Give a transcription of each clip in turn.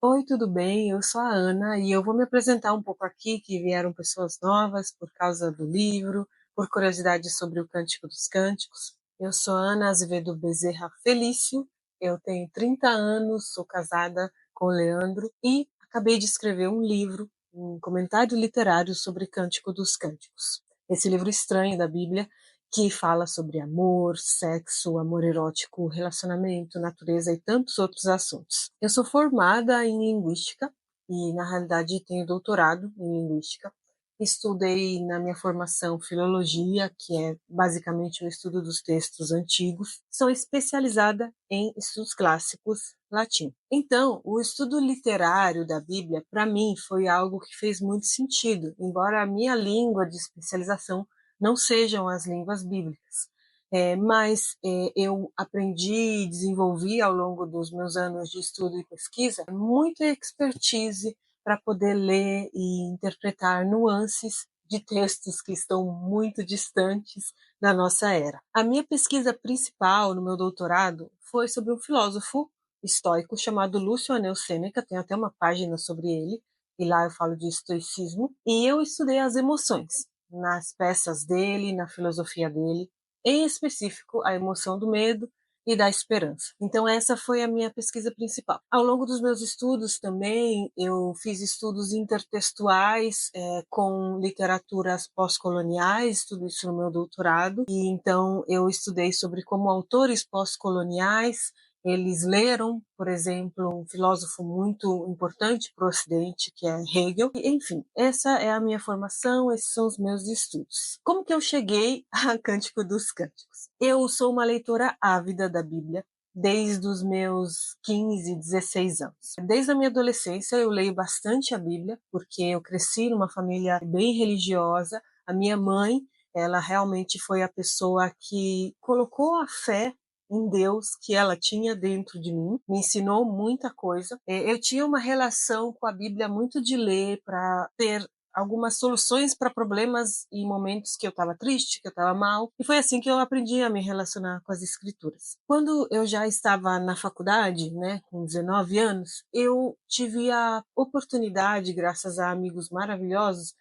Oi, tudo bem? Eu sou a Ana e eu vou me apresentar um pouco aqui, que vieram pessoas novas por causa do livro, por curiosidade sobre o Cântico dos Cânticos. Eu sou Ana Azevedo Bezerra Felício, eu tenho 30 anos, sou casada com o Leandro e acabei de escrever um livro, um comentário literário sobre Cântico dos Cânticos. Esse livro estranho da Bíblia que fala sobre amor, sexo, amor erótico, relacionamento, natureza e tantos outros assuntos. Eu sou formada em linguística e, na realidade, tenho doutorado em linguística. Estudei na minha formação filologia, que é basicamente o estudo dos textos antigos. Sou especializada em estudos clássicos latim. Então, o estudo literário da Bíblia, para mim, foi algo que fez muito sentido, embora a minha língua de especialização não sejam as línguas bíblicas. Eu aprendi e desenvolvi ao longo dos meus anos de estudo e pesquisa muita expertise para poder ler e interpretar nuances de textos que estão muito distantes da nossa era. A minha pesquisa principal no meu doutorado foi sobre um filósofo estoico chamado Lúcio Anel Sêneca, tem até uma página sobre ele, e lá eu falo de estoicismo, e eu estudei as emoções nas peças dele, na filosofia dele, em específico a emoção do medo e da esperança. Então essa foi a minha pesquisa principal. Ao longo dos meus estudos também eu fiz estudos intertextuais com literaturas pós-coloniais, tudo isso no meu doutorado, e então eu estudei sobre como autores pós-coloniais eles leram, por exemplo, um filósofo muito importante para o Ocidente, que é Hegel. Enfim, essa é a minha formação, esses são os meus estudos. Como que eu cheguei a Cântico dos Cânticos? Eu sou uma leitora ávida da Bíblia, desde os meus 15, 16 anos. Desde a minha adolescência eu leio bastante a Bíblia, porque eu cresci numa família bem religiosa. A minha mãe, ela realmente foi a pessoa que colocou a fé em Deus que ela tinha dentro de mim, me ensinou muita coisa. Eu tinha uma relação com a Bíblia muito de ler para ter algumas soluções para problemas e momentos que eu estava triste, que eu estava mal, e foi assim que eu aprendi a me relacionar com as escrituras. Quando eu já estava na faculdade, né, com 19 anos, eu tive a oportunidade, graças a amigos maravilhosos,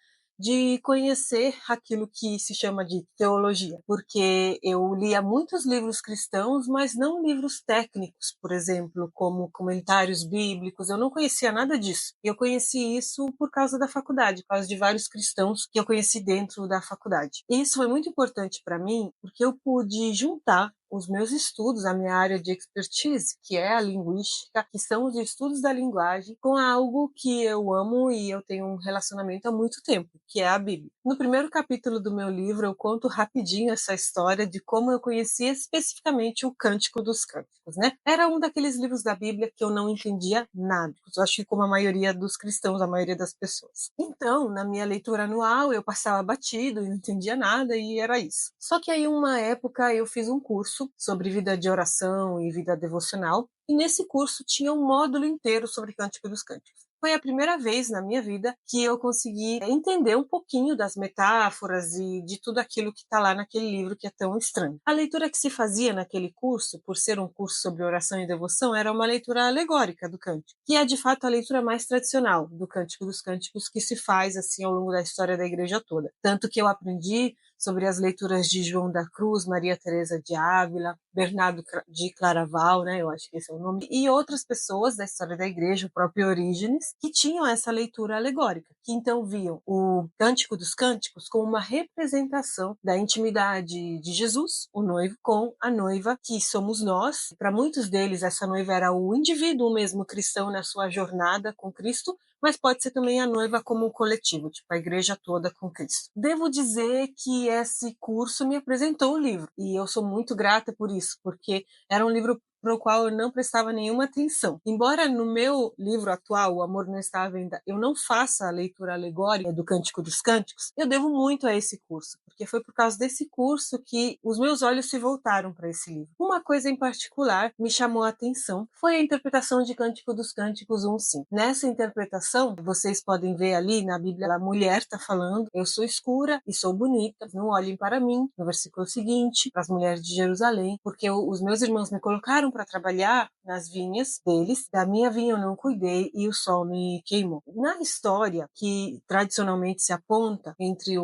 de conhecer aquilo que se chama de teologia, porque eu lia muitos livros cristãos, mas não livros técnicos, por exemplo, como comentários bíblicos. Eu não conhecia nada disso. Eu conheci isso por causa da faculdade, por causa de vários cristãos que eu conheci dentro da faculdade. E isso foi muito importante para mim, porque eu pude juntar os meus estudos, a minha área de expertise, que é a linguística, que são os estudos da linguagem, com algo que eu amo e eu tenho um relacionamento há muito tempo, que é a Bíblia. No primeiro capítulo do meu livro, eu conto rapidinho essa história de como eu conheci especificamente o Cântico dos Cânticos, né? Era um daqueles livros da Bíblia que eu não entendia nada. Eu acho que como a maioria dos cristãos, a maioria das pessoas. Então, na minha leitura anual, eu passava batido e não entendia nada e era isso. Só que aí, uma época, eu fiz um curso sobre vida de oração e vida devocional, e nesse curso tinha um módulo inteiro sobre Cântico dos Cânticos. Foi a primeira vez na minha vida que eu consegui entender um pouquinho das metáforas e de tudo aquilo que está lá naquele livro que é tão estranho. A leitura que se fazia naquele curso, por ser um curso sobre oração e devoção, era uma leitura alegórica do Cântico, que é de fato a leitura mais tradicional do Cântico dos Cânticos que se faz assim ao longo da história da igreja toda. Tanto que eu aprendi sobre as leituras de João da Cruz, Maria Teresa de Ávila, Bernardo de Claraval, né, eu acho que esse é o nome, e outras pessoas da história da igreja, o próprio Orígenes, que tinham essa leitura alegórica, que então viam o Cântico dos Cânticos como uma representação da intimidade de Jesus, o noivo, com a noiva, que somos nós. Para muitos deles, essa noiva era o indivíduo mesmo cristão na sua jornada com Cristo, mas pode ser também a noiva como um coletivo, tipo a igreja toda com Cristo. Devo dizer que esse curso me apresentou o livro, e eu sou muito grata por isso, porque era um livro para o qual eu não prestava nenhuma atenção. Embora no meu livro atual, O Amor Não Está à Venda, eu não faça a leitura alegórica do Cântico dos Cânticos, eu devo muito a esse curso, porque foi por causa desse curso que os meus olhos se voltaram para esse livro. Uma coisa em particular me chamou a atenção, foi a interpretação de Cântico dos Cânticos 1:5. Nessa interpretação, vocês podem ver ali na Bíblia, a mulher está falando, eu sou escura e sou bonita, não olhem para mim, no versículo seguinte, para as mulheres de Jerusalém, porque os meus irmãos me colocaram saíram para trabalhar nas vinhas deles, da minha vinha eu não cuidei e o sol me queimou. Na história que tradicionalmente se aponta entre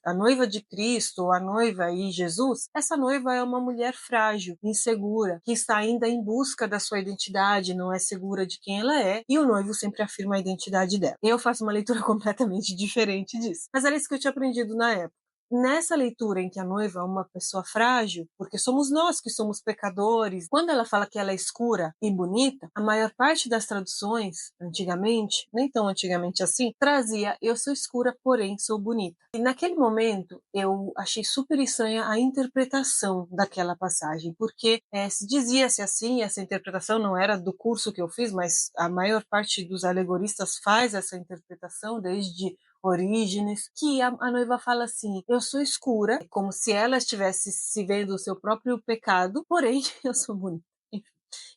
a noiva de Cristo, ou a noiva e Jesus, essa noiva é uma mulher frágil, insegura, que está ainda em busca da sua identidade, não é segura de quem ela é, e o noivo sempre afirma a identidade dela. Eu faço uma leitura completamente diferente disso. Mas era isso que eu tinha aprendido na época. Nessa leitura em que a noiva é uma pessoa frágil, porque somos nós que somos pecadores, quando ela fala que ela é escura e bonita, a maior parte das traduções, antigamente, nem tão antigamente assim, trazia eu sou escura, porém sou bonita. E naquele momento eu achei super estranha a interpretação daquela passagem, porque se dizia-se assim, essa interpretação não era do curso que eu fiz, mas a maior parte dos alegoristas faz essa interpretação desde Orígenes, que a noiva fala assim, eu sou escura, como se ela estivesse se vendo o seu próprio pecado, porém eu sou bonita.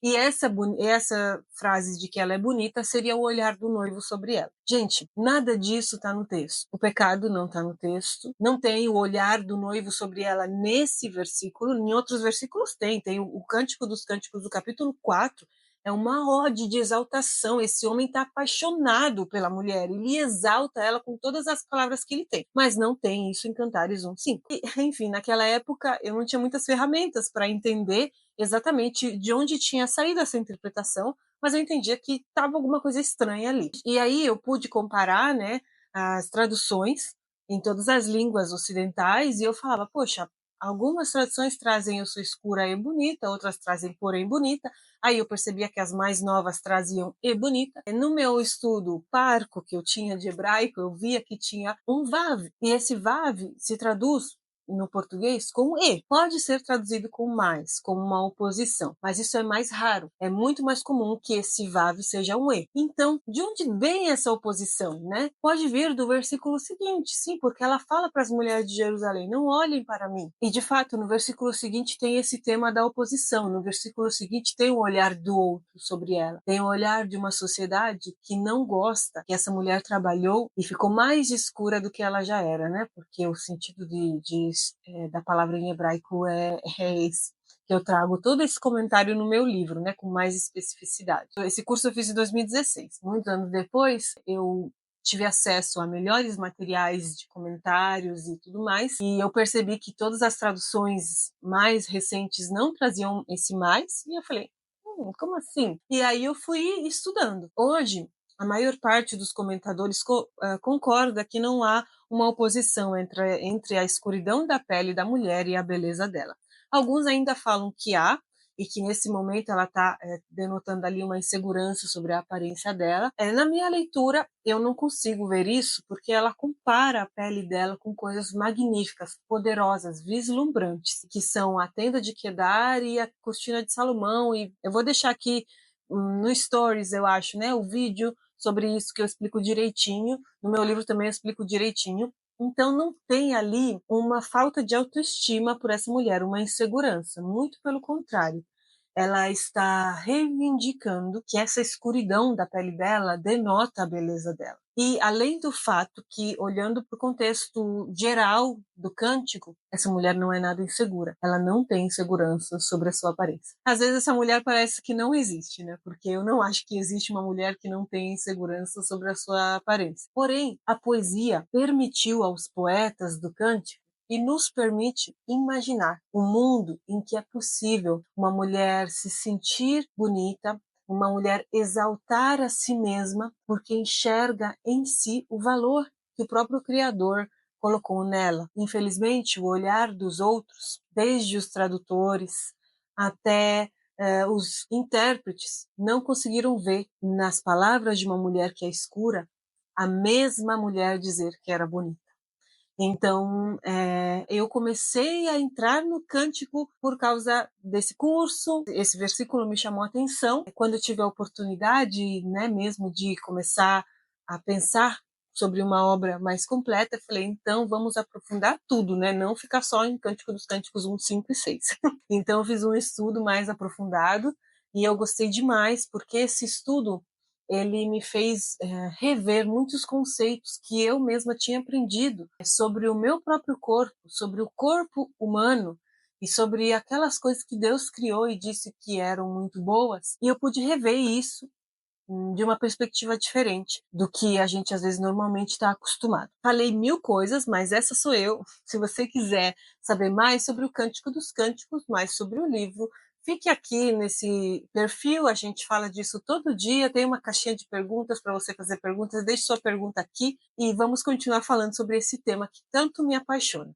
E essa frase de que ela é bonita seria o olhar do noivo sobre ela. Gente, nada disso está no texto. O pecado não está no texto. Não tem o olhar do noivo sobre ela nesse versículo. Em outros versículos tem. Tem o Cântico dos Cânticos do capítulo 4. É uma ode de exaltação. Esse homem está apaixonado pela mulher. Ele exalta ela com todas as palavras que ele tem. Mas não tem isso em Cantares 1:5. Enfim, naquela época eu não tinha muitas ferramentas para entender exatamente de onde tinha saído essa interpretação, mas eu entendia que estava alguma coisa estranha ali. E aí eu pude comparar, né, as traduções em todas as línguas ocidentais e eu falava, poxa, algumas traduções trazem eu sou escura e bonita, outras trazem porém bonita. Aí eu percebia que as mais novas traziam e bonita. No meu estudo parco que eu tinha de hebraico, eu via que tinha um vav, e esse vav se traduz no português com e. Pode ser traduzido com mais, como uma oposição, mas isso é mais raro. É muito mais comum que esse vav seja um e. Então, de onde vem essa oposição, né? Pode vir do versículo seguinte, sim, porque ela fala para as mulheres de Jerusalém, não olhem para mim. E, de fato, no versículo seguinte tem esse tema da oposição. No versículo seguinte tem o olhar do outro sobre ela. Tem o olhar de uma sociedade que não gosta que essa mulher trabalhou e ficou mais escura do que ela já era, né? Porque o sentido da palavra em hebraico é esse, que eu trago todo esse comentário no meu livro, né, com mais especificidade. Esse curso eu fiz em 2016. Muitos anos depois, eu tive acesso a melhores materiais de comentários e tudo mais, e eu percebi que todas as traduções mais recentes não traziam esse mais, e eu falei, como assim? E aí eu fui estudando. Hoje, a maior parte dos comentadores concorda que não há uma oposição entre a escuridão da pele da mulher e a beleza dela. Alguns ainda falam que há, e que nesse momento ela está denotando ali uma insegurança sobre a aparência dela. Na minha leitura, eu não consigo ver isso, porque ela compara a pele dela com coisas magníficas, poderosas, vislumbrantes, que são a tenda de Quedar e a cortina de Salomão. E eu vou deixar aqui no Stories, eu acho, né, o vídeo sobre isso que eu explico direitinho. No meu livro também eu explico direitinho. Então não tem ali uma falta de autoestima por essa mulher, uma insegurança, muito pelo contrário. Ela está reivindicando que essa escuridão da pele dela denota a beleza dela. E além do fato que, olhando para o contexto geral do cântico, essa mulher não é nada insegura. Ela não tem insegurança sobre a sua aparência. Às vezes essa mulher parece que não existe, né? Porque eu não acho que existe uma mulher que não tenha insegurança sobre a sua aparência. Porém, a poesia permitiu aos poetas do cântico e nos permite imaginar um mundo em que é possível uma mulher se sentir bonita, uma mulher exaltar a si mesma porque enxerga em si o valor que o próprio Criador colocou nela. Infelizmente, o olhar dos outros, desde os tradutores até os intérpretes, não conseguiram ver nas palavras de uma mulher que é escura a mesma mulher dizer que era bonita. Então, eu comecei a entrar no cântico por causa desse curso. Esse versículo me chamou a atenção. Quando eu tive a oportunidade, né, mesmo de começar a pensar sobre uma obra mais completa, eu falei, então vamos aprofundar tudo, né? Não ficar só em Cântico dos Cânticos 1, 5 e 6. Então eu fiz um estudo mais aprofundado e eu gostei demais, porque esse estudo ele me fez rever muitos conceitos que eu mesma tinha aprendido sobre o meu próprio corpo, sobre o corpo humano, e sobre aquelas coisas que Deus criou e disse que eram muito boas, e eu pude rever isso de uma perspectiva diferente do que a gente às vezes normalmente está acostumado. Falei mil coisas, mas essa sou eu. Se você quiser saber mais sobre o Cântico dos Cânticos, mais sobre o livro, fique aqui nesse perfil, a gente fala disso todo dia, tem uma caixinha de perguntas para você fazer perguntas, deixe sua pergunta aqui e vamos continuar falando sobre esse tema que tanto me apaixona.